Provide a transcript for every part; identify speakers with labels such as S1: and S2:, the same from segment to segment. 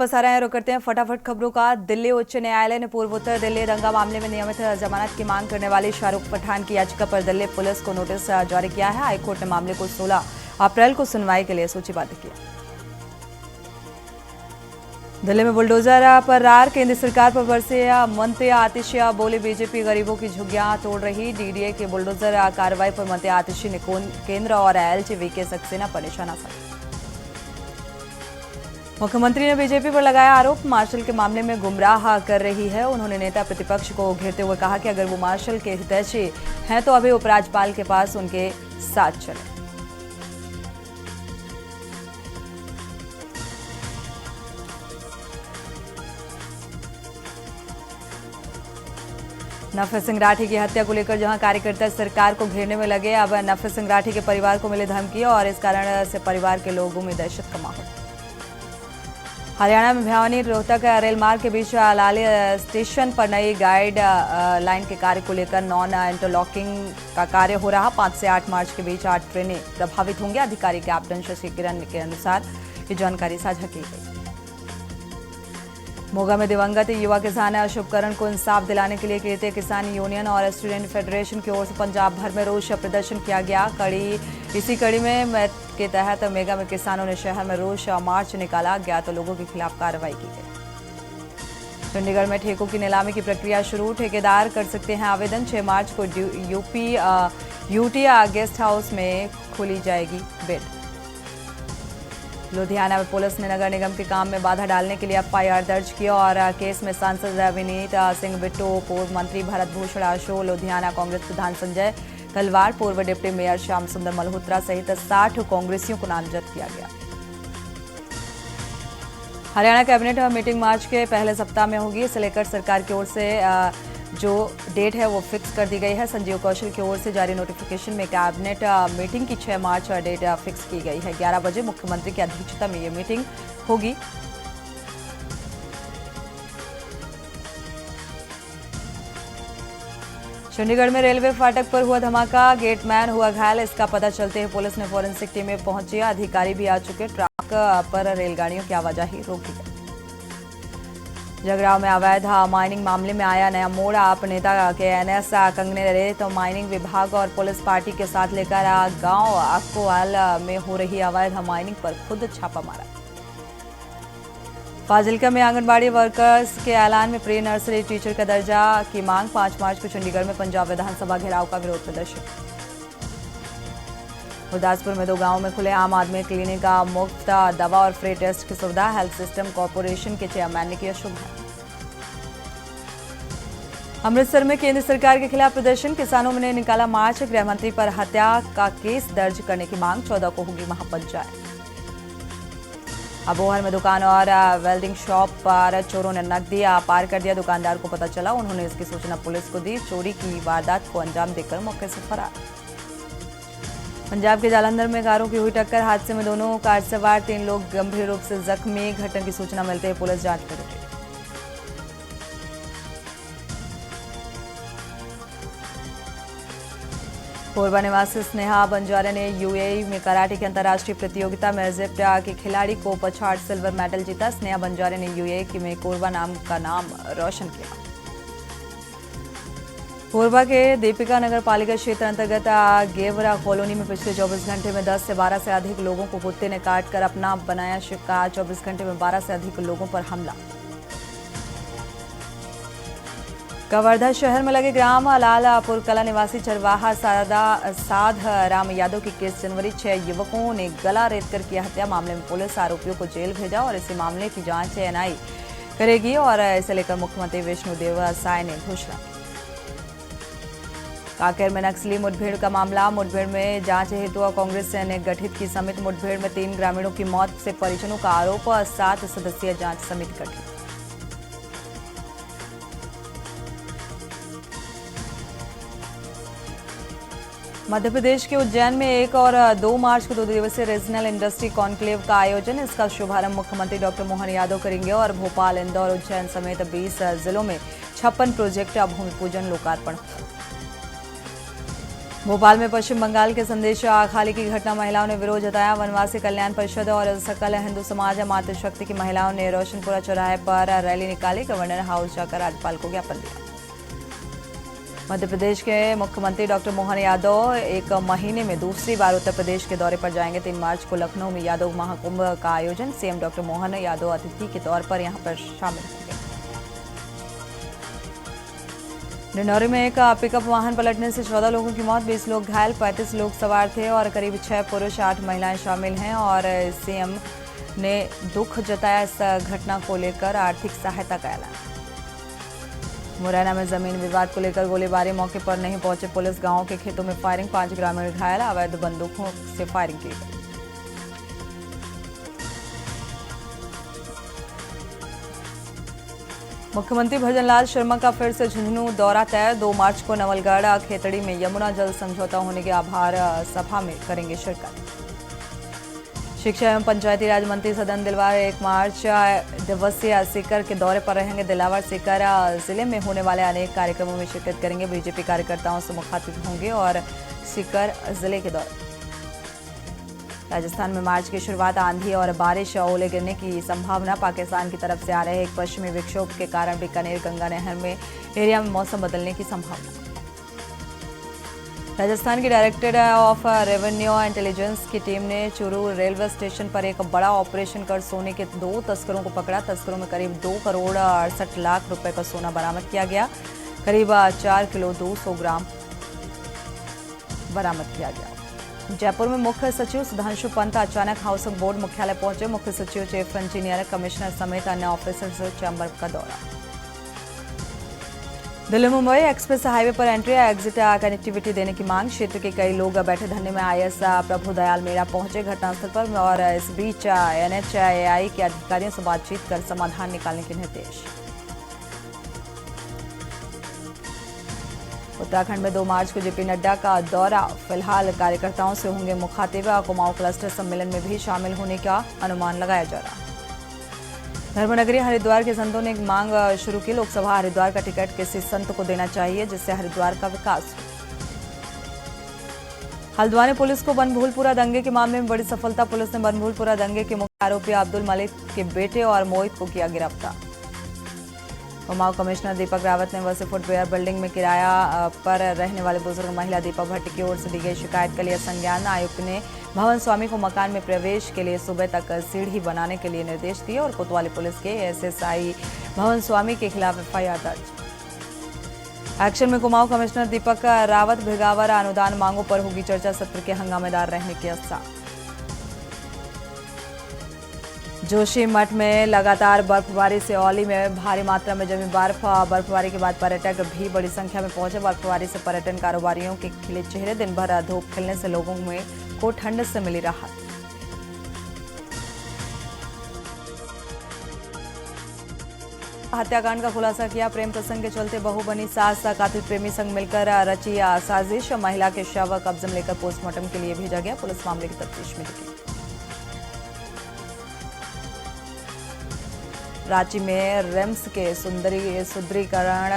S1: पसारा है रुक करते हैं फटाफट खबरों का। दिल्ली उच्च न्यायालय ने पूर्वोत्तर दिल्ली दंगा मामले में नियमित जमानत की मांग करने वाली शाहरुख पठान की याचिका पर दिल्ली पुलिस को नोटिस जारी किया है। हाईकोर्ट ने मामले को 16 अप्रैल को सुनवाई के लिए सूचीबद्ध किया। दिल्ली में बुलडोजर पर रार, केंद्र सरकार पर बरसे मंत्री आतिशिया बोले बीजेपी गरीबों की झुग्गियां तोड़ रही। डीडीए के बुलडोजर कार्रवाई पर मंत्री आतिशी ने केंद्र और एलजी के सक्सेना पर निशाना साधा। मुख्यमंत्री ने बीजेपी पर लगाया आरोप, मार्शल के मामले में गुमराह कर रही है। उन्होंने नेता प्रतिपक्ष को घेरते हुए कहा कि अगर वो मार्शल के हितैषी हैं तो अभी उपराज्यपाल के पास उनके साथ चले। नफे सिंह राठी की हत्या को लेकर जहां कार्यकर्ता सरकार को घेरने में लगे, अब नफे सिंह राठी के परिवार को मिले धमकी और इस कारण से परिवार के लोगों में दहशत का माहौल। हरियाणा में भिवानी रोहतक रेल मार्ग के बीच लाली स्टेशन पर नई गाइड लाइन के कार्य को लेकर नॉन इंटरलॉकिंग का कार्य हो रहा। 5 से 8 मार्च के बीच 8 ट्रेनें प्रभावित होंगी। अधिकारी कैप्टन शशि किरण के अनुसार ये जानकारी साझा की गई। मोगा में दिवंगत युवा किसान शुभकरण को इंसाफ दिलाने के लिए कीर्ति किसान यूनियन और स्टूडेंट फेडरेशन की ओर से पंजाब भर में रोष प्रदर्शन किया गया। इसी कड़ी में के तहत मेगा में किसानों ने शहर में रोष मार्च निकाला गया तो लोगों के खिलाफ कार्रवाई की गई। चंडीगढ़ में ठेकों की नीलामी की प्रक्रिया शुरू, ठेकेदार कर सकते हैं आवेदन। 6 मार्च को यूटी गेस्ट हाउस में खोली जाएगी बेड। लुधियाना में पुलिस ने नगर निगम के काम में बाधा डालने के लिए एफआईआर दर्ज किया और केस में सांसद विनीत सिंह बिट्टू, पूर्व मंत्री भरत भूषण आशु, लुधियाना कांग्रेस प्रधान संजय तलवार, पूर्व डिप्टी मेयर श्याम सुंदर मल्होत्रा सहित 60 कांग्रेसियों को नामजद किया गया। हरियाणा कैबिनेट मीटिंग मार्च के पहले सप्ताह में होगी। इसे लेकर सरकार की ओर से जो डेट है वो फिक्स कर दी गई है। संजीव कौशल की ओर से जारी नोटिफिकेशन में कैबिनेट मीटिंग की 6 मार्च डेट फिक्स की गई है। 11 बजे मुख्यमंत्री की अध्यक्षता में ये मीटिंग होगी। चंडीगढ़ में रेलवे फाटक पर हुआ धमाका, गेटमैन हुआ घायल। इसका पता चलते ही पुलिस ने फोरेंसिक टीमें पहुंची, अधिकारी भी आ चुके। ट्रैक पर रेलगाड़ियों की आवाजाही रोक दी गई। जगराव में अवैध माइनिंग मामले में आया नया मोड़, आप नेता के एनएस कंगने रहे तो माइनिंग विभाग और पुलिस पार्टी के साथ लेकर गांव अक्कोवाल में हो रही अवैध माइनिंग पर खुद छापा मारा। फाजिल्का में आंगनबाड़ी वर्कर्स के ऐलान में प्री नर्सरी टीचर का दर्जा की मांग। 5 मार्च को चंडीगढ़ में पंजाब विधानसभा घेराव का विरोध प्रदर्शन। गुरदासपुर में 2 गांवों में खुले आम आदमी क्लिनिक का मुफ्त दवा और फ्री टेस्ट की सुविधा। हेल्थ सिस्टम कॉर्पोरेशन के चेयरमैन ने किया शुभारंभ। अमृतसर में केंद्र सरकार के खिलाफ प्रदर्शन, किसानों ने निकाला मार्च। गृह मंत्री पर हत्या का केस दर्ज करने की मांग। 14 को होगी महापंचायत। अबोहर में दुकान और वेल्डिंग शॉप पर चोरों ने नकदी पार कर दिया। दुकानदार को पता चला, उन्होंने इसकी सूचना पुलिस को दी। चोरी की वारदात को अंजाम देकर मौके से फरार। पंजाब के जालंधर में कारों की हुई टक्कर, हादसे में दोनों कार सवार 3 लोग गंभीर रूप से जख्मी। घटना की सूचना मिलते ही पुलिस जांच में जुटी। कोरबा निवासी स्नेहा बंजारे ने यूएई में कराटे की अंतर्राष्ट्रीय प्रतियोगिता में इजिप्ट के खिलाड़ी को पछाड़ सिल्वर मेडल जीता। स्नेहा बंजारे ने यूएई में कोरबा नाम का नाम रोशन किया। कोरबा के दीपिका नगर पालिका क्षेत्र अंतर्गत गेवरा कॉलोनी में पिछले 24 घंटे में 10 से 12 से अधिक लोगों को कुत्ते ने काटकर अपना बनाया शिकार। 24 घंटे में 12 से अधिक लोगों पर हमला। कवर्धा शहर में लगे ग्राम लालपुर कला निवासी चरवाहा साध राम यादव की केस जनवरी। 6 युवकों ने गला रेतकर किया हत्या। मामले में पुलिस आरोपियों को जेल भेजा और इसी मामले की जांच एनआई करेगी और इसे लेकर मुख्यमंत्री विष्णुदेव साय ने घोषणा की। कांकेर में नक्सली मुठभेड़ का मामला, मुठभेड़ में जांच हेतु कांग्रेस ने गठित की समिति। मुठभेड़ में 3 ग्रामीणों की मौत से परिजनों का आरोप। 7 सदस्यीय जांच समिति गठित। मध्य प्रदेश के उज्जैन में 1 और 2 मार्च को 2 दिवसीय रीजनल इंडस्ट्री कॉन्क्लेव का आयोजन। इसका शुभारंभ मुख्यमंत्री डॉक्टर मोहन यादव करेंगे और भोपाल, इंदौर, उज्जैन समेत 20 जिलों में 56 प्रोजेक्ट भूमि पूजन लोकार्पण। भोपाल में पश्चिम बंगाल के संदेश खाली की घटना, महिलाओं ने विरोध जताया। वनवासी कल्याण परिषद और सकल हिंदू समाज मातृशक्ति की महिलाओं ने रोशनपुरा चौराहे पर रैली निकाली। गवर्नर हाउस जाकर राज्यपाल को ज्ञापन दिया। मध्य प्रदेश के मुख्यमंत्री डॉक्टर मोहन यादव एक महीने में दूसरी बार उत्तर प्रदेश के दौरे पर जाएंगे। 3 मार्च को लखनऊ में यादव महाकुंभ का आयोजन, सीएम डॉक्टर मोहन यादव अतिथि के तौर पर यहां पर शामिल होंगे। डिंडौरी में एक पिकअप वाहन पलटने से 14 लोगों की मौत, 20 लोग घायल, 35 लोग सवार थे और करीब 6 पुरुष 8 महिलाएं शामिल हैं। और सीएम ने दुख जताया इस घटना को लेकर, आर्थिक सहायता का ऐलान। मुरैना में जमीन विवाद को लेकर गोलीबारी, मौके पर नहीं पहुंचे पुलिस, गांव के खेतों में फायरिंग, 5 ग्रामीण घायल, अवैध बंदूकों से फायरिंग की गई। मुख्यमंत्री भजनलाल शर्मा का फिर से झुंझुनू दौरा तय, 2 मार्च को नवलगढ़ खेतड़ी में यमुना जल समझौता होने के आभार सभा में करेंगे शिरकत। शिक्षा एवं पंचायती राज मंत्री सदन दिलवार 1 मार्च दिवसीय सीकर के दौरे पर रहेंगे। दिलावर सीकर जिले में होने वाले अनेक कार्यक्रमों में शिरकत करेंगे। बीजेपी कार्यकर्ताओं से मुखातिब होंगे और सीकर जिले के दौरे। राजस्थान में मार्च की शुरुआत आंधी और बारिश, ओले गिरने की संभावना। पाकिस्तान की तरफ से आ रहे एक पश्चिमी विक्षोभ के कारण बीकानेर गंगा नहर में एरिया में मौसम बदलने की संभावना। राजस्थान की डायरेक्टर ऑफ रेवेन्यू इंटेलिजेंस की टीम ने चूरू रेलवे स्टेशन पर एक बड़ा ऑपरेशन कर सोने के 2 तस्करों को पकड़ा। तस्करों में करीब 2 करोड़ 68 लाख रुपए का सोना बरामद किया गया। करीब 4 किलो 200 ग्राम बरामद किया गया। जयपुर में मुख्य सचिव सुधांशु पंत अचानक हाउसिंग बोर्ड मुख्यालय पहुंचे। मुख्य सचिव, चीफ इंजीनियर, कमिश्नर समेत अन्य ऑफिसर से चैम्बर का दौरा। दिल्ली मुंबई एक्सप्रेस हाईवे पर एंट्री एग्जिट कनेक्टिविटी देने की मांग, क्षेत्र के कई लोग बैठे धरने में। आईएएस प्रभुदयाल मीणा पहुंचे घटनास्थल पर और इस बीच एनएचएआई के अधिकारियों से बातचीत कर समाधान निकालने के निर्देश। उत्तराखंड में 2 मार्च को जेपी नड्डा का दौरा, फिलहाल कार्यकर्ताओं से होंगे मुखातिब। कुमाऊं क्लस्टर सम्मेलन में भी शामिल होने का अनुमान लगाया जा रहा है। धर्मनगरी हरिद्वार के संतों ने एक मांग शुरू की, लोकसभा हरिद्वार का टिकट किसी संत को देना चाहिए जिससे हरिद्वार का विकास हो। हल्द्वानी पुलिस को बनभूलपुरा दंगे के मामले में बड़ी सफलता, पुलिस ने बनभूलपुरा दंगे के मुख्य आरोपी अब्दुल मलिक के बेटे और मोहित को किया गिरफ्तार। कुमाऊं कमिश्नर दीपक रावत ने वसी फुटवेयर बिल्डिंग में किराया पर रहने वाले बुजुर्ग महिला दीपा भट्ट की ओर से दी गई शिकायत के लिए संज्ञान। आयुक्त ने भवन स्वामी को मकान में प्रवेश के लिए सुबह तक सीढ़ी बनाने के लिए निर्देश दिए और कोतवाली पुलिस के एएसआई भवन स्वामी के खिलाफ एफआईआर दर्ज। एक्शन में कुमाऊं कमिश्नर दीपक रावत, भिगावर अनुदान मांगों पर होगी चर्चा, सत्र के हंगामेदार रहने की आसार। जोशीमठ में लगातार बर्फबारी से औली में भारी मात्रा में जमी बर्फ, बर्फबारी के बाद पर्यटक भी बड़ी संख्या में पहुंचे। बर्फबारी से पर्यटन कारोबारियों के खिले चेहरे, दिन भर धूप खिलने से लोगों को ठंड से मिली राहत। हत्याकांड का खुलासा किया, प्रेम प्रसंग के चलते बहू बनी सास, कातिल प्रेमी संग मिलकर रची साजिश। महिला के शव कब्जे में लेकर पोस्टमार्टम के लिए भेजा गया, पुलिस मामले की तफ्तीश में जुटी। रांची में रिम्स के सुदृढ़ीकरण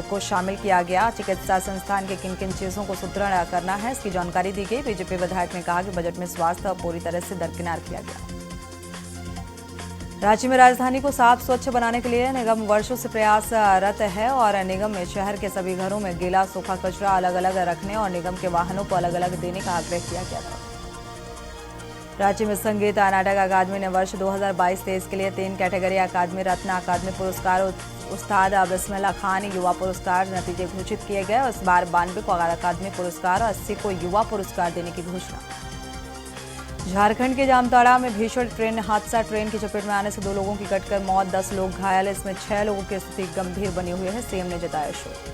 S1: को शामिल किया गया। चिकित्सा संस्थान के किन किन चीजों को सुदृढ़ करना है, इसकी जानकारी दी गई। बीजेपी विधायक ने कहा कि बजट में स्वास्थ्य पूरी तरह से दरकिनार किया गया। रांची में राजधानी को साफ स्वच्छ बनाने के लिए निगम वर्षों से प्रयासरत है और निगम में शहर के सभी घरों में गीला सूखा कचरा अलग अलग रखने और निगम के वाहनों को अलग अलग देने का आग्रह किया गया था। रांची में संगीत नाटक अकादमी ने वर्ष 2022-23 के लिए 3 कैटेगरी अकादमी रत्न अकादमी पुरस्कार, उस्ताद बिस्मिल्लाह खान युवा पुरस्कार नतीजे घोषित किए गए। इस बार 92 को अकादमी पुरस्कार और 80 को युवा पुरस्कार देने की घोषणा। झारखंड के जामताड़ा में भीषण ट्रेन हादसा, ट्रेन की चपेट में आने से 2 लोगों की कटकर मौत, 10 लोग घायल, इसमें 6 लोगों की स्थिति गंभीर बनी हुई है। सीएम ने जताया शोक।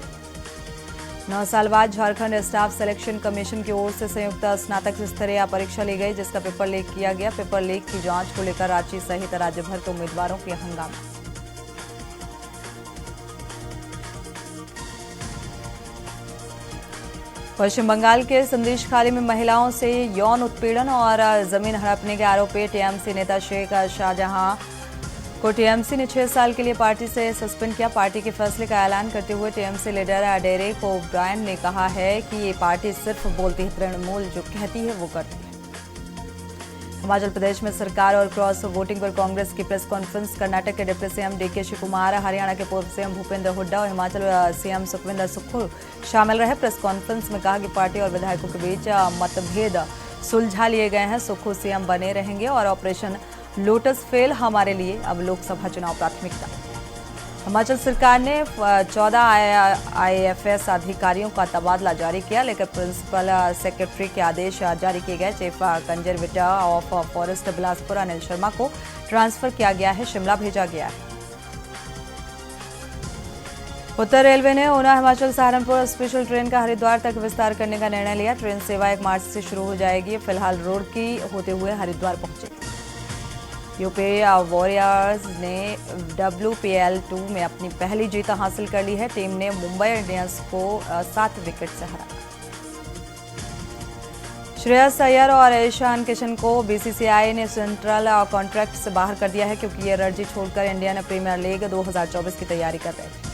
S1: 9 साल बाद झारखंड स्टाफ सिलेक्शन कमीशन की ओर से संयुक्त स्नातक स्तरीय परीक्षा ली गई, जिसका पेपर लीक किया गया। पेपर लीक की जांच को लेकर रांची सहित राज्य भर के उम्मीदवारों के हंगामा। पश्चिम बंगाल के संदेशखाली में महिलाओं से यौन उत्पीड़न और जमीन हड़पने के आरोपी टीएमसी नेता शेख शाहजहां को टीएमसी ने 6 साल के लिए पार्टी से सस्पेंड किया। पार्टी के फैसले का ऐलान करते हुए टीएमसी लीडर डेरेक ओब्रायन ने कहा है कि ये पार्टी सिर्फ बोलती है, तृणमूल जो कहती है वो करती है। हिमाचल प्रदेश में सरकार और क्रॉस वोटिंग पर कांग्रेस की प्रेस कॉन्फ्रेंस। कर्नाटक के deputy CM DK Shivakumar, Haryana के पूर्व सीएम भूपेंद्र हुड्डा और हिमाचल सीएम सुखविंदर सुक्खू शामिल रहे। प्रेस कॉन्फ्रेंस में कहा कि पार्टी और विधायकों के बीच मतभेद सुलझा लिए गए हैं। सुक्खू सीएम बने रहेंगे और ऑपरेशन लोटस फेल हमारे लिए अब लोकसभा चुनाव प्राथमिकता। हिमाचल सरकार ने 14 आईएफएस अधिकारियों का तबादला जारी किया, लेकर प्रिंसिपल सेक्रेटरी के आदेश जारी किए गए। Chief conservator of forest Bilaspur Anil Sharma को ट्रांसफर किया गया है, शिमला भेजा गया है। उत्तर रेलवे ने ऊना हिमाचल सहारनपुर स्पेशल ट्रेन का हरिद्वार तक विस्तार करने का निर्णय लिया। ट्रेन सेवा 1 मार्च से शुरू हो जाएगी। फिलहाल रुड़की होते हुए हरिद्वार पहुंचे। यूपी वॉरियर्स ने WPL2 में अपनी पहली जीत हासिल कर ली है। टीम ने मुंबई इंडियंस को 7 विकेट से हराया। श्रेयस अय्यर और ईशान किशन को बीसीसीआई ने सेंट्रल कॉन्ट्रैक्ट से बाहर कर दिया है, क्योंकि ये रणजी छोड़कर इंडियन प्रीमियर लीग 2024 की तैयारी कर रहे थे।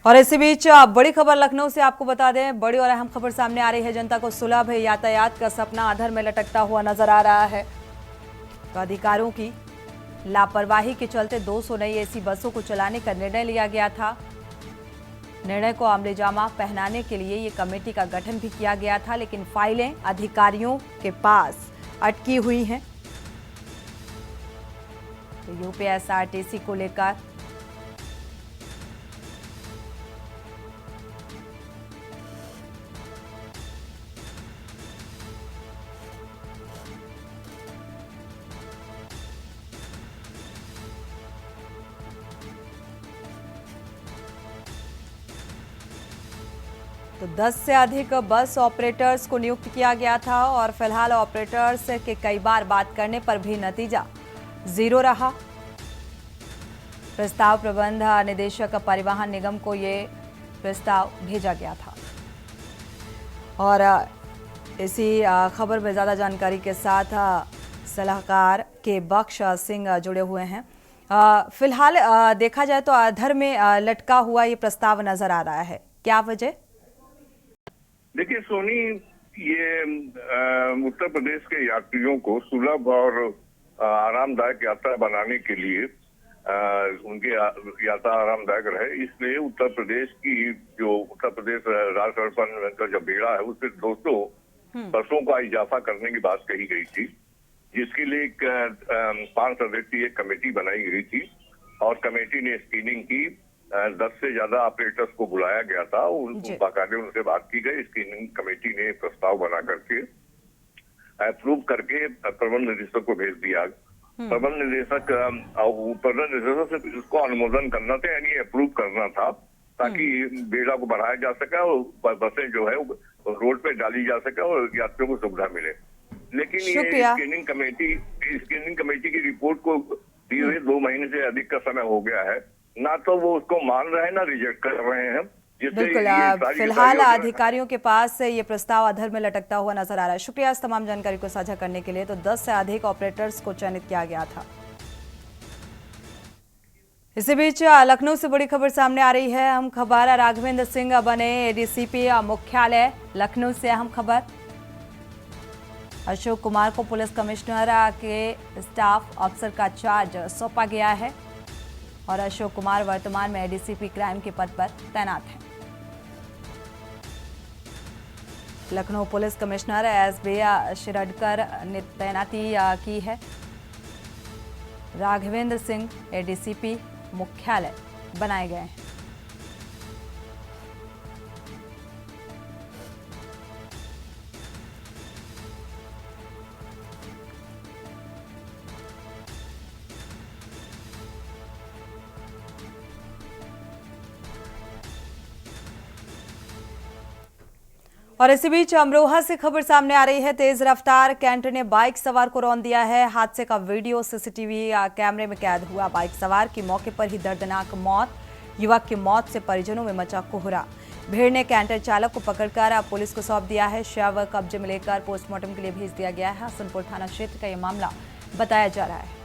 S1: और इसी बीच बड़ी खबर लखनऊ से आपको बता दें, बड़ी और अहम खबर सामने आ रही है। जनता को सुलभ यातायात का सपना अधर में लटकता हुआ नजर आ रहा है। तो अधिकारियों की लापरवाही के चलते 200 नई एसी बसों को चलाने का निर्णय लिया गया था। निर्णय को अमलीजामा पहनाने के लिए ये कमेटी का गठन भी किया गया था, लेकिन फाइलें अधिकारियों के पास अटकी हुई हैं। तो यूपीएसआरटीसी को लेकर तो 10 से अधिक बस ऑपरेटर्स को नियुक्त किया गया था और फिलहाल ऑपरेटर्स के कई बार बात करने पर भी नतीजा 0 रहा। प्रस्ताव प्रबंध निदेशक परिवहन निगम को ये प्रस्ताव भेजा गया था। और इसी खबर में ज़्यादा जानकारी के साथ सलाहकार के बख्श सिंह जुड़े हुए हैं। फिलहाल देखा जाए तो अधर में लटका हुआ ये प्रस्ताव नजर आ रहा है, क्या वजह?
S2: देखिए सोनी, ये उत्तर प्रदेश के यात्रियों को सुलभ और आरामदायक यात्रा बनाने के लिए उनकी यात्रा आरामदायक रहे, इसलिए उत्तर प्रदेश राज्य सड़क परिवहन का जो बेड़ा है उससे 200 बसों का इजाफा करने की बात कही गई थी, जिसके लिए 5 सदस्यीय एक कमेटी बनाई गई थी और कमेटी ने स्क्रीनिंग की। 10 से ज्यादा ऑपरेटर्स को बुलाया गया था, उनको बाकायदे उनसे बात की गई। स्क्रीनिंग कमेटी ने प्रस्ताव बना करके अप्रूव करके प्रबंध निदेशक को भेज दिया। प्रबंध निदेशक से इसको अनुमोदन करना था, यानी अप्रूव करना था, ताकि बेड़ा को बढ़ाया जा सके और बसें जो है रोड पे डाली जा सके और यात्रियों को सुविधा मिले। लेकिन ये स्क्रीनिंग कमेटी की रिपोर्ट को दिए हुए 2 महीने से अधिक का समय हो गया है, ना तो वो उसको मान रहे हैं ना रिजेक्ट कर रहे हैं।
S1: बिल्कुल, फिलहाल अधिकारियों के पास ये प्रस्ताव अधर में लटकता हुआ नजर आ रहा है। शुक्रिया इस तमाम जानकारी को साझा करने के लिए। तो 10 से अधिक ऑपरेटर्स को चयनित किया गया था। इसी बीच लखनऊ से बड़ी खबर सामने आ रही है। अहम खबर, राघवेंद्र सिंह बने एडीसीपी मुख्यालय लखनऊ से अहम खबर। अशोक कुमार को पुलिस कमिश्नर के स्टाफ अफसर का चार्ज सौंपा गया है और अशोक कुमार वर्तमान में एडीसीपी क्राइम के पद पर तैनात हैं। Lucknow police commissioner SB Shiradkar ने तैनाती की है। राघवेंद्र सिंह एडीसीपी मुख्यालय बनाए गए हैं। और इसी बीच अमरोहा से खबर सामने आ रही है। तेज रफ्तार कैंटर ने बाइक सवार को रौंद दिया है। हादसे का वीडियो सीसीटीवी कैमरे में कैद हुआ। बाइक सवार की मौके पर ही दर्दनाक मौत। युवक की मौत से परिजनों में मचा कोहरा। भीड़ ने कैंटर चालक को पकड़कर अब पुलिस को सौंप दिया है। शव कब्जे में लेकर पोस्टमार्टम के लिए भेज दिया गया है। हसनपुर थाना क्षेत्र का यह मामला बताया जा रहा है।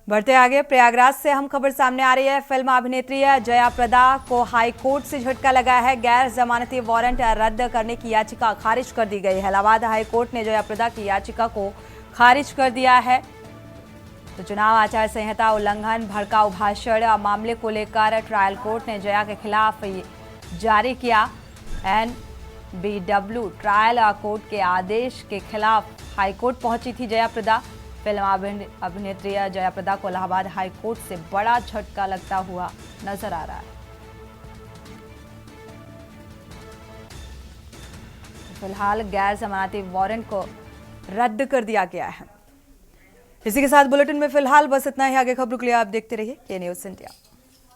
S1: बढ़ते आगे, प्रयागराज से हम खबर सामने आ रही है। फिल्म अभिनेत्री जया प्रदा को हाई कोर्ट से झटका लगा है। गैर जमानती वारंट रद्द करने की याचिका खारिज कर दी गई है। इलाहाबाद हाई कोर्ट ने जया प्रदा की याचिका को खारिज कर दिया है। तो चुनाव आचार संहिता उल्लंघन, भड़काऊ भाषण मामले को लेकर ट्रायल कोर्ट ने जया के खिलाफ जारी किया NBW ट्रायल कोर्ट के आदेश के खिलाफ हाईकोर्ट पहुंची थी जया प्रदा। फिल्म अभिनेत्री जया प्रदा को इलाहाबाद हाई कोर्ट से बड़ा झटका लगता हुआ नजर आ रहा है। फिलहाल गैर जमानती वारंट को रद्द कर दिया गया है। इसी के साथ बुलेटिन में फिलहाल बस इतना ही। आगे खबरों के लिए आप देखते रहिए के न्यूज़ इंडिया।